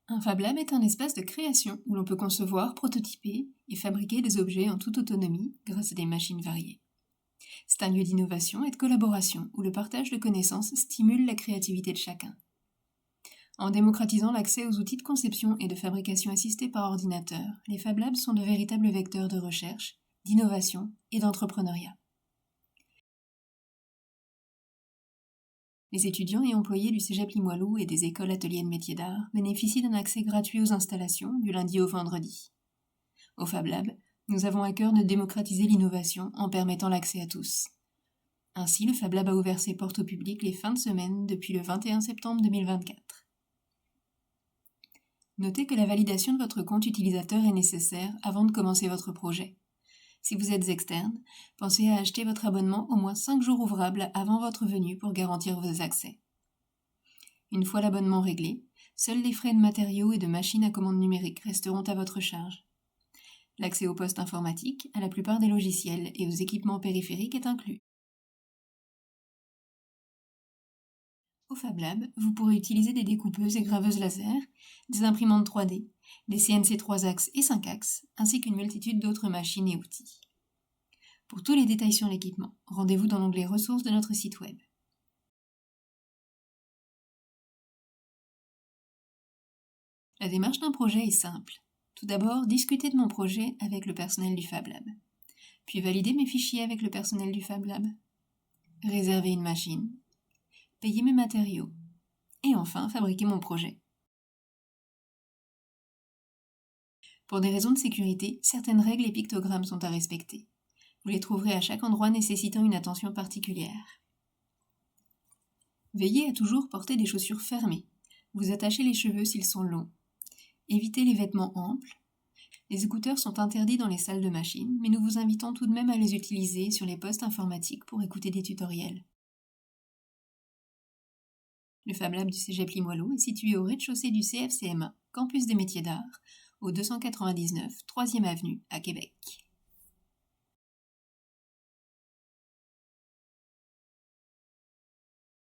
Un Fab Lab est un espace de création où l'on peut concevoir, prototyper et fabriquer des objets en toute autonomie grâce à des machines variées. C'est un lieu d'innovation et de collaboration où le partage de connaissances stimule la créativité de chacun. En démocratisant l'accès aux outils de conception et de fabrication assistés par ordinateur, les Fab Labs sont de véritables vecteurs de recherche, d'innovation et d'entrepreneuriat. Les étudiants et employés du Cégep Limoilou et des écoles ateliers de métiers d'art bénéficient d'un accès gratuit aux installations du lundi au vendredi. Au Fab Lab, nous avons à cœur de démocratiser l'innovation en permettant l'accès à tous. Ainsi, le Fab Lab a ouvert ses portes au public les fins de semaine depuis le 21 septembre 2024. Notez que la validation de votre compte utilisateur est nécessaire avant de commencer votre projet. Si vous êtes externe, pensez à acheter votre abonnement au moins 5 jours ouvrables avant votre venue pour garantir vos accès. Une fois l'abonnement réglé, seuls les frais de matériaux et de machines à commande numérique resteront à votre charge. L'accès au poste informatique, à la plupart des logiciels et aux équipements périphériques est inclus. Au Fab Lab, vous pourrez utiliser des découpeuses et graveuses laser, des imprimantes 3D, des CNC 3 axes et 5 axes, ainsi qu'une multitude d'autres machines et outils. Pour tous les détails sur l'équipement, rendez-vous dans l'onglet ressources de notre site web. La démarche d'un projet est simple. Tout d'abord, discuter de mon projet avec le personnel du Fab Lab. Puis valider mes fichiers avec le personnel du Fab Lab. Réserver une machine. Payer mes matériaux. Et enfin, fabriquer mon projet. Pour des raisons de sécurité, certaines règles et pictogrammes sont à respecter. Vous les trouverez à chaque endroit nécessitant une attention particulière. Veillez à toujours porter des chaussures fermées. Vous attachez les cheveux s'ils sont longs. Évitez les vêtements amples. Les écouteurs sont interdits dans les salles de machine, mais nous vous invitons tout de même à les utiliser sur les postes informatiques pour écouter des tutoriels. Le Fab Lab du Cégep Limoilou est situé au rez-de-chaussée du CFCMA, campus des métiers d'art, au 299 3e avenue à Québec.